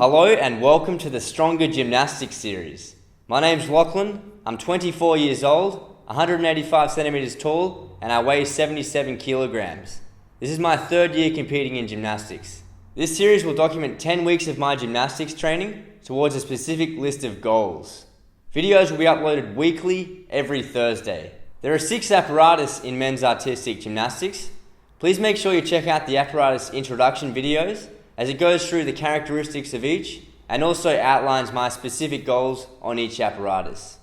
Hello and welcome to the Stronger Gymnastics series. My name's Lachlan, I'm 24 years old, 185 centimeters tall, and I weigh 77 kilograms. This is my third year competing in gymnastics. This series will document 10 weeks of my gymnastics training towards a specific list of goals. Videos will be uploaded weekly every Thursday. There are 6 apparatus in men's artistic gymnastics. Please make sure you check out the apparatus introduction videos as it goes through the characteristics of each and also outlines my specific goals on each apparatus.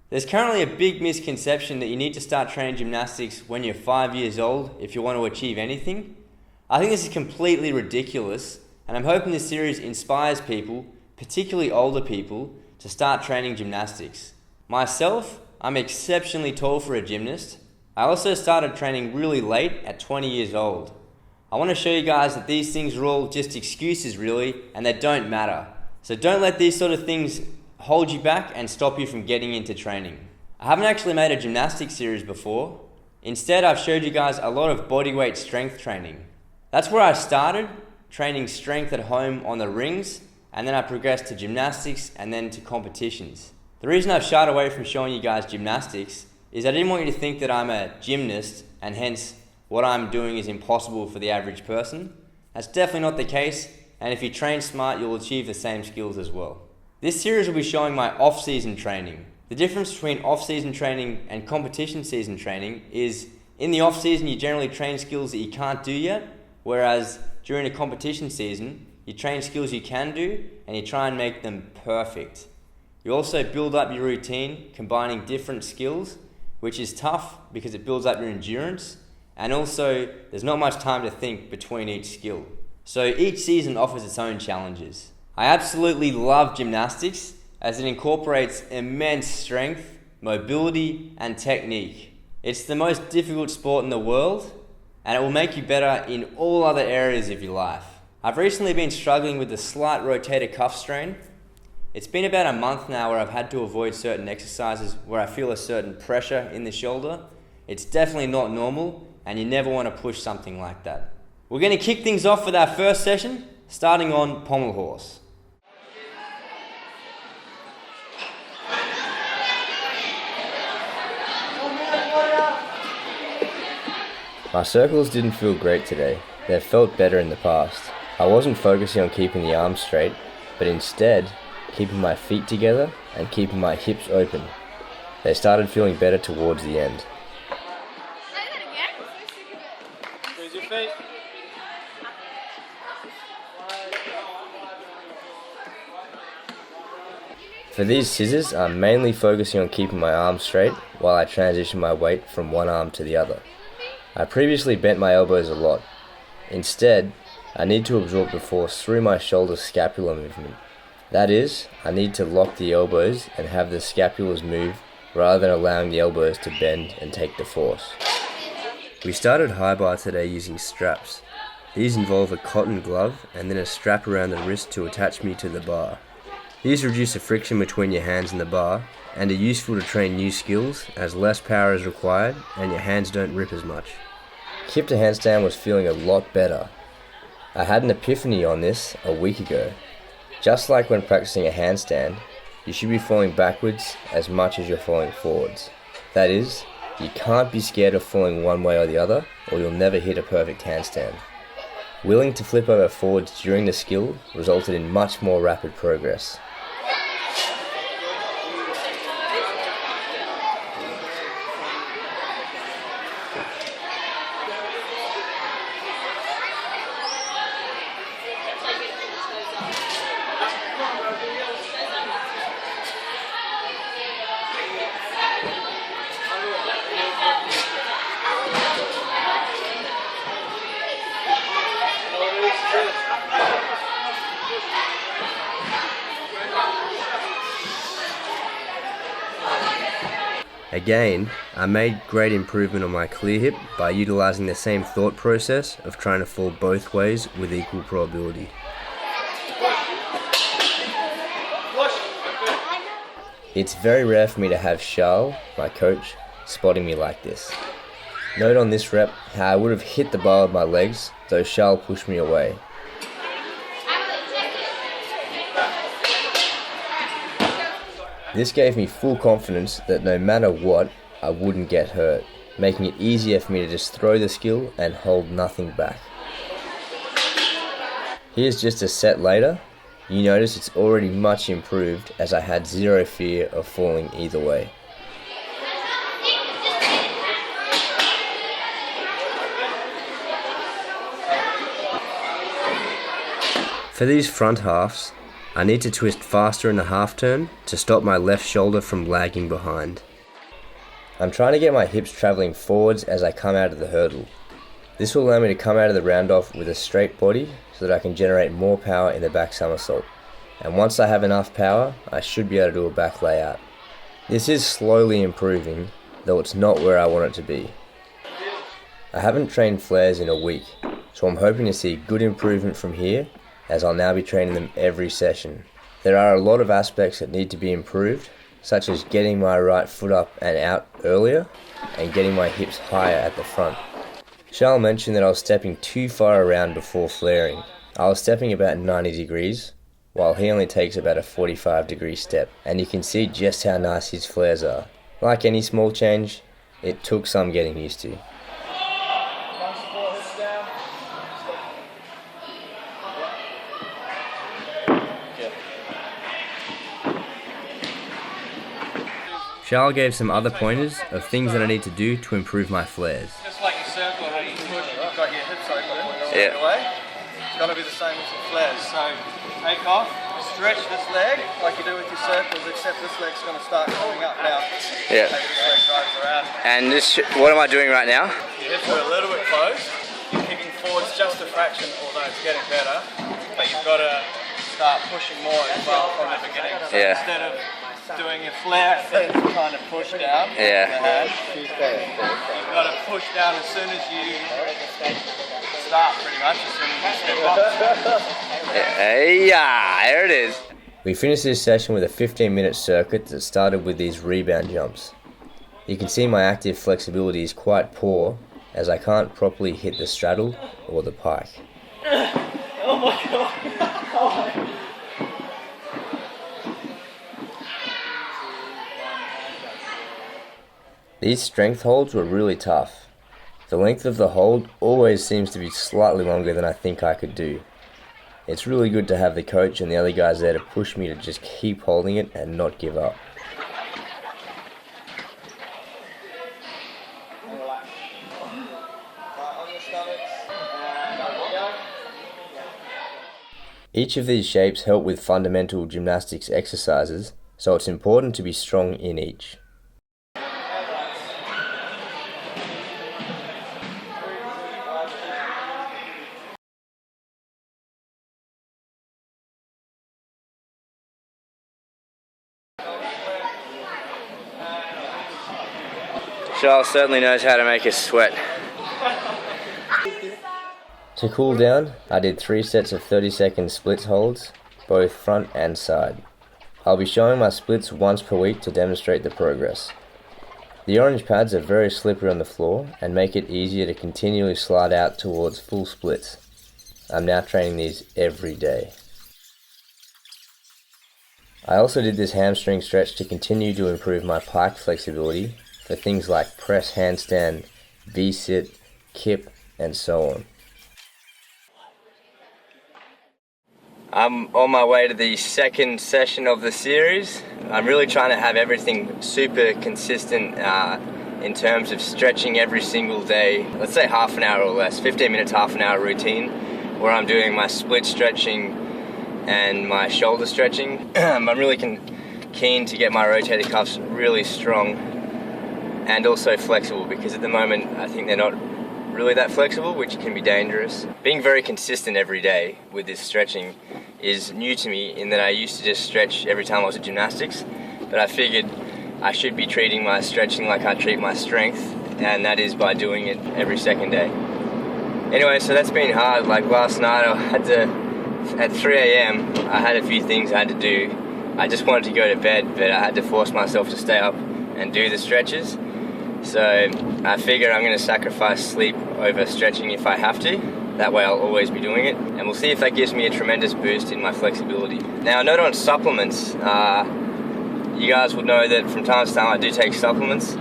There's currently a big misconception that you need to start training gymnastics when you're 5 years old if you want to achieve anything. I think this is completely ridiculous, and I'm hoping this series inspires people, particularly older people, to start training gymnastics. Myself, I'm exceptionally tall for a gymnast. I also started training really late at 20 years old. I want to show you guys that these things are all just excuses really, and they don't matter. So don't let these sort of things hold you back and stop you from getting into training. I haven't actually made a gymnastics series before. Instead, I've showed you guys a lot of bodyweight strength training. That's where I started, training strength at home on the rings, and then I progressed to gymnastics and then to competitions. The reason I've shied away from showing you guys gymnastics is I didn't want you to think that I'm a gymnast and hence what I'm doing is impossible for the average person. That's definitely not the case, and if you train smart, you'll achieve the same skills as well. This series will be showing my off-season training. The difference between off-season training and competition season training is in the off-season you generally train skills that you can't do yet, whereas during a competition season, you train skills you can do and you try and make them perfect. You also build up your routine, combining different skills, which is tough because it builds up your endurance, and also there's not much time to think between each skill. So each season offers its own challenges. I absolutely love gymnastics as it incorporates immense strength, mobility, and technique. It's the most difficult sport in the world, and it will make you better in all other areas of your life. I've recently been struggling with a slight rotator cuff strain. It's been about a month now where I've had to avoid certain exercises where I feel a certain pressure in the shoulder. It's definitely not normal, and you never want to push something like that. We're going to kick things off with our first session, starting on pommel horse. My circles didn't feel great today. They've felt better in the past. I wasn't focusing on keeping the arms straight, but instead keeping my feet together and keeping my hips open. They started feeling better towards the end. Raise your feet. For these scissors, I'm mainly focusing on keeping my arms straight while I transition my weight from one arm to the other. I previously bent my elbows a lot. Instead, I need to absorb the force through my shoulder scapular movement. That is, I need to lock the elbows and have the scapulars move rather than allowing the elbows to bend and take the force. We started high bar today using straps. These involve a cotton glove and then a strap around the wrist to attach me to the bar. These reduce the friction between your hands and the bar and are useful to train new skills as less power is required and your hands don't rip as much. Hip to handstand was feeling a lot better. I had an epiphany on this a week ago. Just like when practicing a handstand, you should be falling backwards as much as you're falling forwards. That is, you can't be scared of falling one way or the other, or you'll never hit a perfect handstand. Willing to flip over forwards during the skill resulted in much more rapid progress. Again, I made great improvement on my clear hip by utilizing the same thought process of trying to fall both ways with equal probability. It's very rare for me to have Charles, my coach, spotting me like this. Note on this rep how I would have hit the bar with my legs, though Charles pushed me away. This gave me full confidence that no matter what, I wouldn't get hurt, making it easier for me to just throw the skill and hold nothing back. Here's just a set later. You notice it's already much improved as I had zero fear of falling either way. For these front halves, I need to twist faster in the half turn to stop my left shoulder from lagging behind. I'm trying to get my hips travelling forwards as I come out of the hurdle. This will allow me to come out of the round off with a straight body so that I can generate more power in the back somersault. And once I have enough power, I should be able to do a back layout. This is slowly improving, though it's not where I want it to be. I haven't trained flares in a week, so I'm hoping to see good improvement from here, as I'll now be training them every session. There are a lot of aspects that need to be improved, such as getting my right foot up and out earlier, and getting my hips higher at the front. Charles mentioned that I was stepping too far around before flaring. I was stepping about 90 degrees, while he only takes about a 45-degree step, and you can see just how nice his flares are. Like any small change, it took some getting used to. Charles gave some other pointers of things that I need to do to improve my flares. Just like a circle, how you push, you've got your hips open, Yeah. away. It's got to be the same as your flares. So take off, stretch this leg like you do with your circles, except this leg's going to start coming up now. Yeah. As this leg drives around. And what am I doing right now? Your hips are a little bit closed. You're kicking forwards just a fraction, although it's getting better. But you've got to start pushing more as well from the beginning. So Yeah. instead of doing a flare thing, trying to push down Yeah. the hand, you've got to push down as soon as you start, pretty much, as soon as you step off. Yeah, there it is. We finished this session with a 15-minute circuit that started with these rebound jumps. You can see my active flexibility is quite poor, as I can't properly hit the straddle or the pike. Oh my god! These strength holds were really tough. The length of the hold always seems to be slightly longer than I think I could do. It's really good to have the coach and the other guys there to push me to just keep holding it and not give up. Each of these shapes help with fundamental gymnastics exercises, so it's important to be strong in each. Charles certainly knows how to make us sweat. To cool down, I did 3 sets of 30-second splits holds, both front and side. I'll be showing my splits once per week to demonstrate the progress. The orange pads are very slippery on the floor and make it easier to continually slide out towards full splits. I'm now training these every day. I also did this hamstring stretch to continue to improve my pike flexibility for things like press handstand, V-sit, kip, and so on. I'm on my way to the second session of the series. I'm really trying to have everything super consistent in terms of stretching every single day. Let's say half an hour or less, 15 minutes, half an hour routine, where I'm doing my split stretching and my shoulder stretching. I'm really keen to get my rotator cuffs really strong and also flexible, because at the moment I think they're not really that flexible, which can be dangerous. Being very consistent every day with this stretching is new to me, in that I used to just stretch every time I was at gymnastics, but I figured I should be treating my stretching like I treat my strength, and that is by doing it every second day. Anyway, so that's been hard. Like last night at 3 a.m. I had a few things I had to do. I just wanted to go to bed, but I had to force myself to stay up and do the stretches. So I figure I'm going to sacrifice sleep over stretching if I have to. That way I'll always be doing it, and we'll see if that gives me a tremendous boost in my flexibility. Now, a note on supplements. you guys will know that from time to time I do take supplements.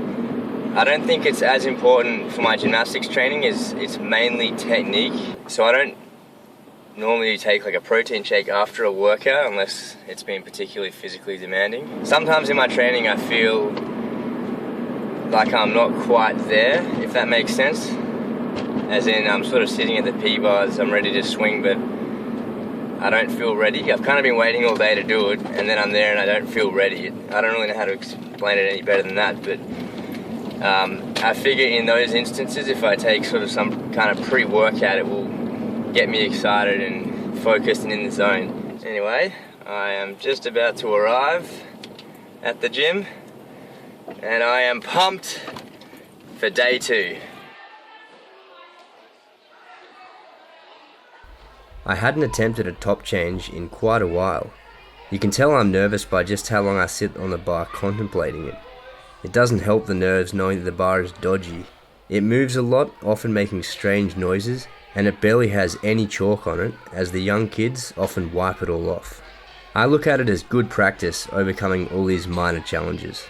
I don't think it's as important for my gymnastics training as it's mainly technique. So I don't normally take like a protein shake after a workout unless it's been particularly physically demanding. Sometimes in my training I feel like I'm not quite there, if that makes sense. As in, I'm sort of sitting at the P-bars, I'm ready to swing, but I don't feel ready. I've kind of been waiting all day to do it, and then I'm there and I don't feel ready. I don't really know how to explain it any better than that, but I figure in those instances, if I take sort of some kind of pre-workout, it will get me excited and focused and in the zone. Anyway, I am just about to arrive at the gym, and I am pumped for day 2. I hadn't attempted a top change in quite a while. You can tell I'm nervous by just how long I sit on the bar contemplating it. It doesn't help the nerves knowing that the bar is dodgy. It moves a lot, often making strange noises, and it barely has any chalk on it, as the young kids often wipe it all off. I look at it as good practice overcoming all these minor challenges.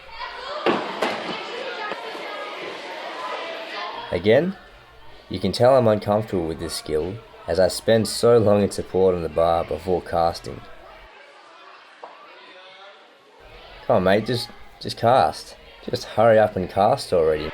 Again, you can tell I'm uncomfortable with this skill, as I spend so long in support on the bar before casting. Come on mate, just cast. Just hurry up and cast already.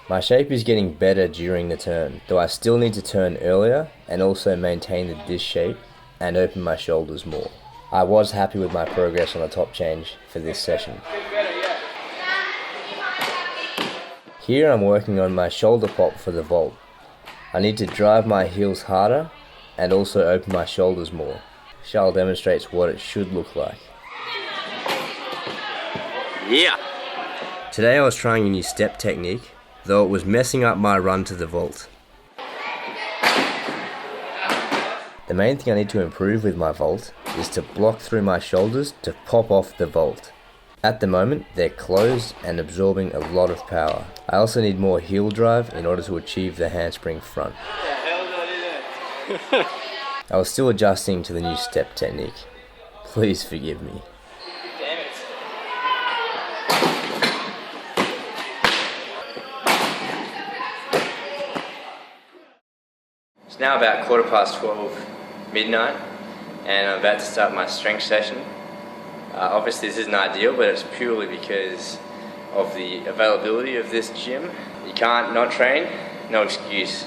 My shape is getting better during the turn, though I still need to turn earlier and also maintain the disc shape and open my shoulders more. I was happy with my progress on the top change for this session. Here I'm working on my shoulder pop for the vault. I need to drive my heels harder and also open my shoulders more. Charles demonstrates what it should look like. Yeah! Today I was trying a new step technique, though it was messing up my run to the vault. The main thing I need to improve with my vault is to block through my shoulders to pop off the vault. At the moment, they're closed and absorbing a lot of power. I also need more heel drive in order to achieve the handspring front. I was still adjusting to the new step technique. Please forgive me. It's now about 12:15 midnight, and I'm about to start my strength session. Obviously this isn't ideal, but it's purely because of the availability of this gym. You can't not train, no excuse.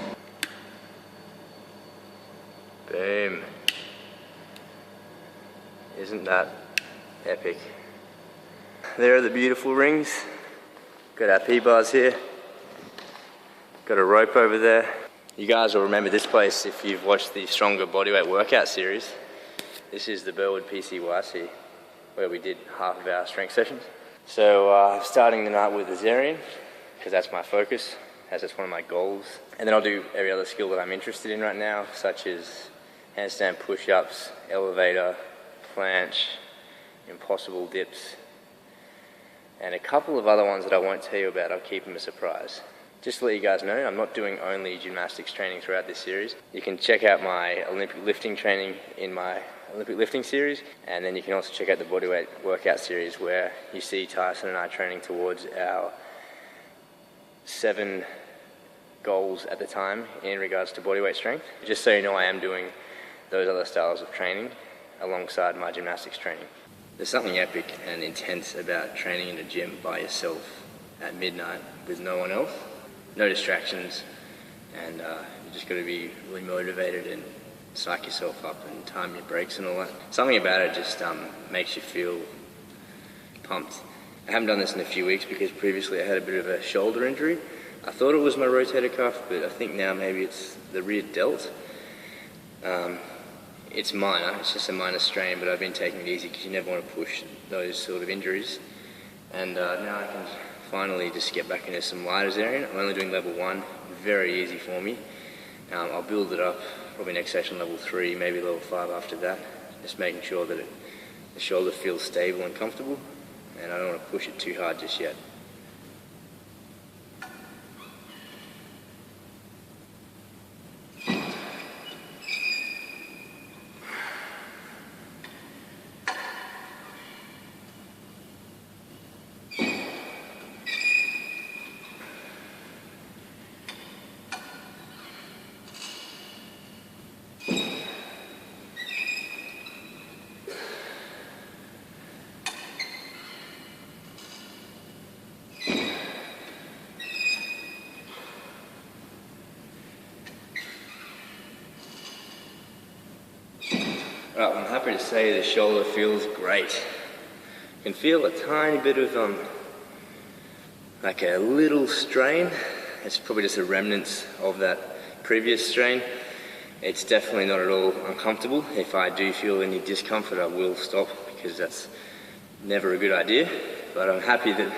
Boom. Isn't that epic? There are the beautiful rings. Got our P-bars here. Got a rope over there. You guys will remember this place if you've watched the Stronger Bodyweight workout series. This is the Burwood PCYC, where we did half of our strength sessions. So starting the night with the Zarian, because that's my focus, as it's one of my goals. And then I'll do every other skill that I'm interested in right now, such as handstand push-ups, elevator, planche, impossible dips, and a couple of other ones that I won't tell you about. I'll keep them a surprise. Just to let you guys know, I'm not doing only gymnastics training throughout this series. You can check out my Olympic lifting training in my Olympic lifting series, and then you can also check out the bodyweight workout series where you see Tyson and I training towards our 7 goals at the time in regards to bodyweight strength. Just so you know, I am doing those other styles of training alongside my gymnastics training. There's something epic and intense about training in a gym by yourself at midnight with no one else. No distractions, and you just got to be really motivated and psych yourself up and time your breaks and all that. Something about it just makes you feel pumped. I haven't done this in a few weeks because previously I had a bit of a shoulder injury. I thought it was my rotator cuff, but I think now maybe it's the rear delt. It's minor, it's just a minor strain, but I've been taking it easy because you never want to push those sort of injuries. And now I can finally just get back into some lighter Zarian. I'm only doing level 1, very easy for me. I'll build it up, probably next session level 3, maybe level 5 after that. Just making sure that the shoulder feels stable and comfortable. and I don't want to push it too hard just yet. Right, I'm happy to say the shoulder feels great. You can feel a tiny bit of like a little strain. It's probably just a remnants of that previous strain. It's definitely not at all uncomfortable. If I do feel any discomfort, I will stop, because that's never a good idea. But I'm happy that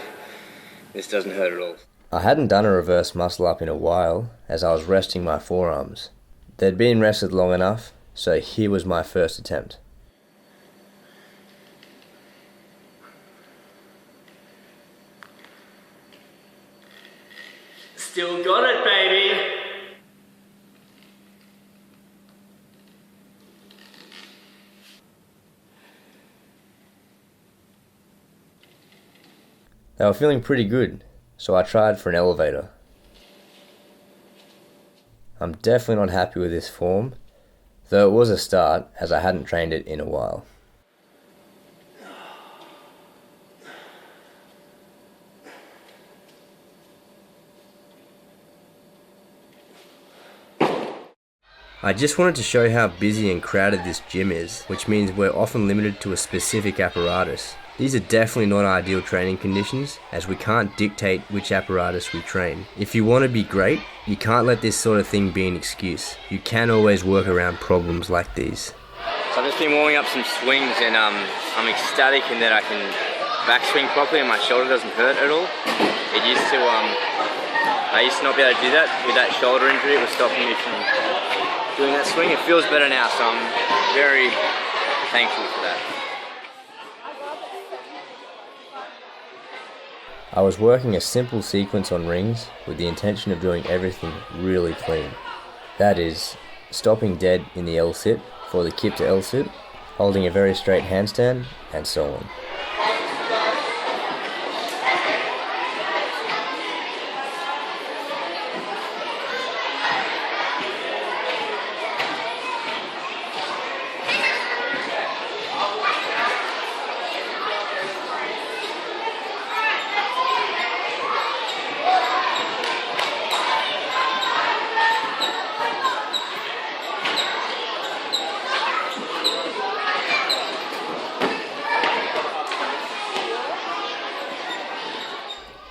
this doesn't hurt at all. I hadn't done a reverse muscle up in a while, as I was resting my forearms. They'd been rested long enough, so here was my first attempt. Still got it, baby. They were feeling pretty good, so I tried for an elevator. I'm definitely not happy with this form, though it was a start, as I hadn't trained it in a while. I just wanted to show how busy and crowded this gym is, which means we're often limited to a specific apparatus. These are definitely not ideal training conditions, as we can't dictate which apparatus we train. If you want to be great, you can't let this sort of thing be an excuse. You can always work around problems like these. So I've just been warming up some swings, and I'm ecstatic in that I can backswing properly and my shoulder doesn't hurt at all. I used to not be able to do that with that shoulder injury. It was stopping me from doing that swing. It feels better now, so I'm very thankful for that. I was working a simple sequence on rings with the intention of doing everything really clean. That is, stopping dead in the L-sit for the kip to L-sit, holding a very straight handstand, and so on.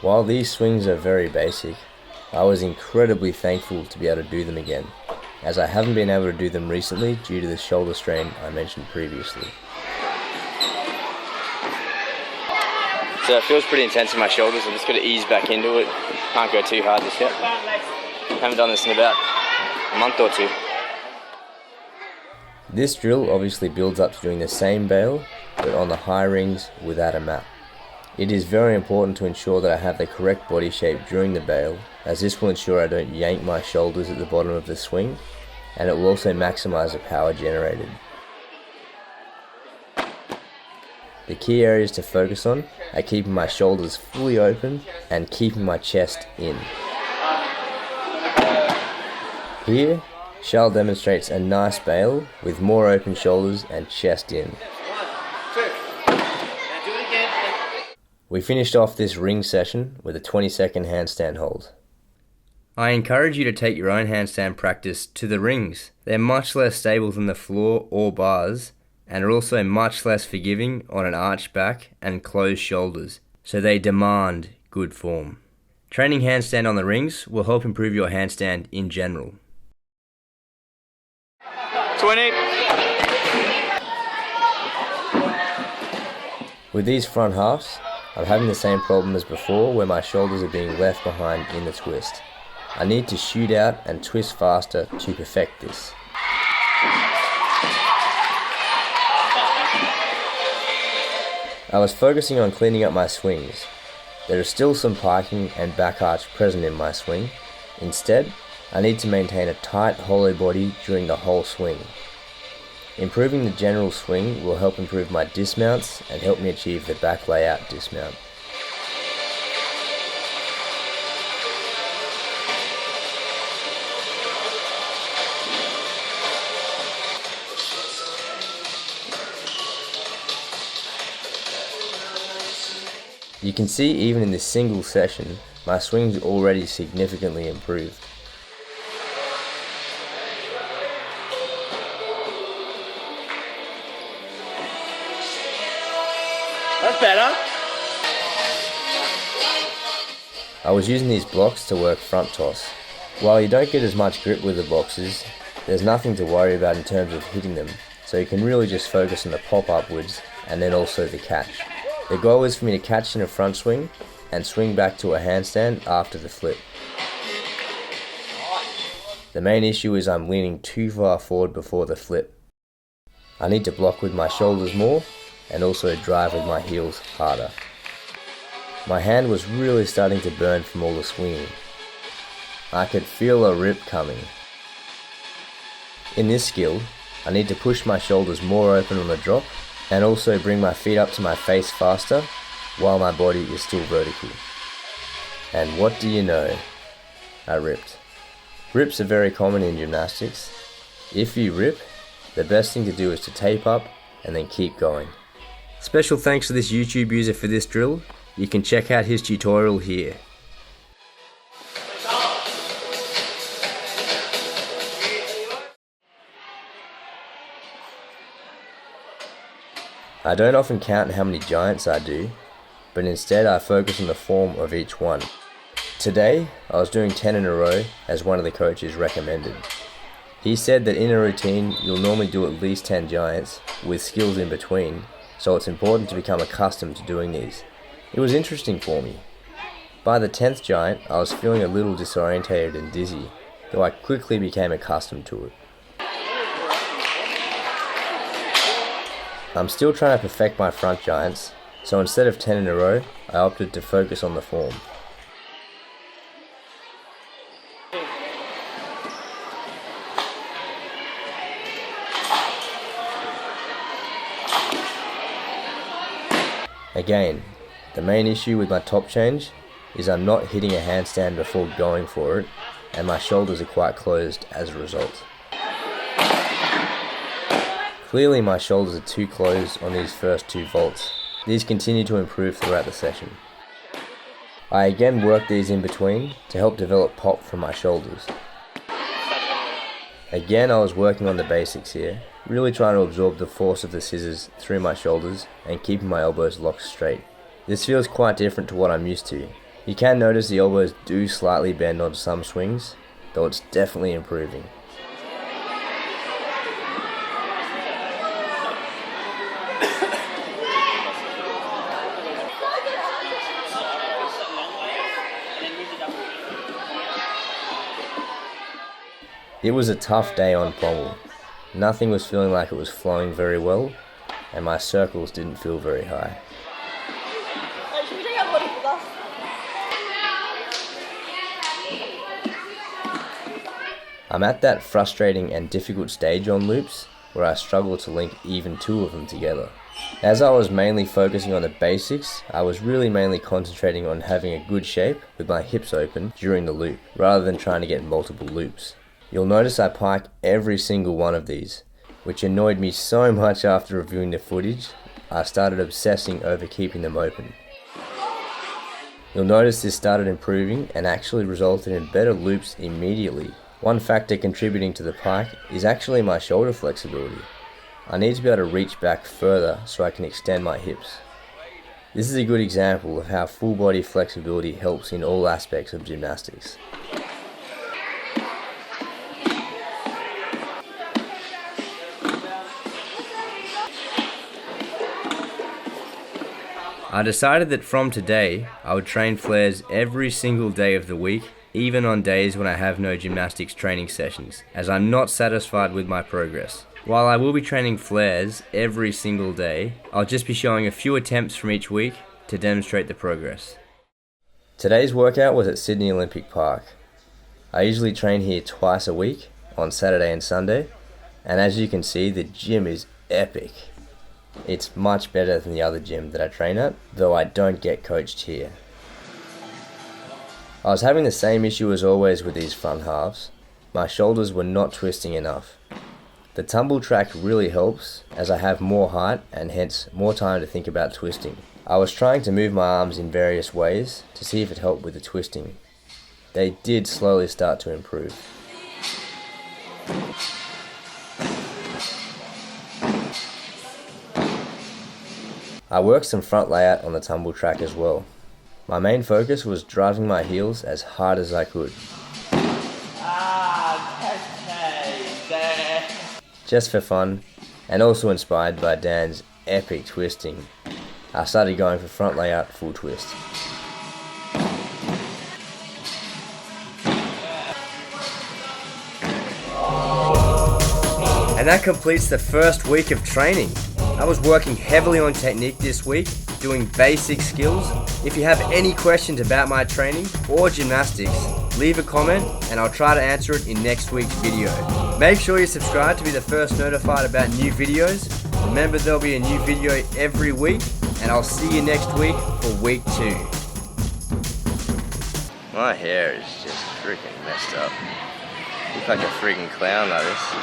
While these swings are very basic, I was incredibly thankful to be able to do them again, as I haven't been able to do them recently due to the shoulder strain I mentioned previously. So it feels pretty intense in my shoulders. I'm just got to ease back into it. Can't go too hard just yet. Haven't done this in about a month or two. This drill obviously builds up to doing the same bail, but on the high rings without a mat. It is very important to ensure that I have the correct body shape during the bail, as this will ensure I don't yank my shoulders at the bottom of the swing, and it will also maximize the power generated. The key areas to focus on are keeping my shoulders fully open and keeping my chest in. Here, Charles demonstrates a nice bail with more open shoulders and chest in. We finished off this ring session with a 20-second handstand hold. I encourage you to take your own handstand practice to the rings. They're much less stable than the floor or bars, and are also much less forgiving on an arched back and closed shoulders, so they demand good form. Training handstand on the rings will help improve your handstand in general. 20. With these front halves, I'm having the same problem as before, where my shoulders are being left behind in the twist. I need to shoot out and twist faster to perfect this. I was focusing on cleaning up my swings. There is still some piking and back arch present in my swing. Instead, I need to maintain a tight hollow body during the whole swing. Improving the general swing will help improve my dismounts and help me achieve the back layout dismount. You can see even in this single session, my swing's already significantly improved. That's better. I was using these blocks to work front toss. While you don't get as much grip with the boxes, there's nothing to worry about in terms of hitting them, so you can really just focus on the pop upwards and then also the catch. The goal is for me to catch in a front swing and swing back to a handstand after the flip. The main issue is I'm leaning too far forward before the flip. I need to block with my shoulders more and also drive with my heels harder. My hand was really starting to burn from all the swinging. I could feel a rip coming. In this skill, I need to push my shoulders more open on the drop and also bring my feet up to my face faster while my body is still vertical. And what do you know? I ripped. Rips are very common in gymnastics. If you rip, the best thing to do is to tape up and then keep going. Special thanks to this YouTube user for this drill. You can check out his tutorial here. I don't often count how many giants I do, but instead I focus on the form of each one. Today, I was doing 10 in a row as one of the coaches recommended. He said that in a routine, you'll normally do at least 10 giants, with skills in between, so it's important to become accustomed to doing these. It was interesting for me. By the 10th giant, I was feeling a little disorientated and dizzy, though I quickly became accustomed to it. I'm still trying to perfect my front giants, so instead of 10 in a row, I opted to focus on the form. Again, the main issue with my top change is I'm not hitting a handstand before going for it, and my shoulders are quite closed as a result. Clearly my shoulders are too closed on these first 2 vaults. These continue to improve throughout the session. I again work these in between to help develop pop from my shoulders. Again I was working on the basics here, really trying to absorb the force of the scissors through my shoulders and keeping my elbows locked straight. This feels quite different to what I'm used to. You can notice the elbows do slightly bend on some swings, though it's definitely improving. It was a tough day on pommel. Nothing was feeling like it was flowing very well, and my circles didn't feel very high. I'm at that frustrating and difficult stage on loops where I struggle to link even 2 of them together. As I was mainly focusing on the basics, I was really mainly concentrating on having a good shape with my hips open during the loop, rather than trying to get multiple loops. You'll notice I pike every single one of these, which annoyed me so much after reviewing the footage, I started obsessing over keeping them open. You'll notice this started improving and actually resulted in better loops immediately. One factor contributing to the pike is actually my shoulder flexibility. I need to be able to reach back further so I can extend my hips. This is a good example of how full body flexibility helps in all aspects of gymnastics. I decided that from today, I would train flares every single day of the week, even on days when I have no gymnastics training sessions, as I'm not satisfied with my progress. While I will be training flares every single day, I'll just be showing a few attempts from each week to demonstrate the progress. Today's workout was at Sydney Olympic Park. I usually train here twice a week, on Saturday and Sunday, and as you can see, the gym is epic. It's much better than the other gym that I train at, though I don't get coached here. I was having the same issue as always with these front halves. My shoulders were not twisting enough. The tumble track really helps as I have more height and hence more time to think about twisting. I was trying to move my arms in various ways to see if it helped with the twisting. They did slowly start to improve. I worked some front layout on the tumble track as well. My main focus was driving my heels as hard as I could. Just for fun, and also inspired by Dan's epic twisting, I started going for front layout full twist. And that completes the first week of training. I was working heavily on technique this week, doing basic skills. If you have any questions about my training or gymnastics, leave a comment and I'll try to answer it in next week's video. Make sure you subscribe to be the first notified about new videos. Remember, there'll be a new video every week, and I'll see you next week for week 2. My hair is just freaking messed up. Look like a freaking clown like this.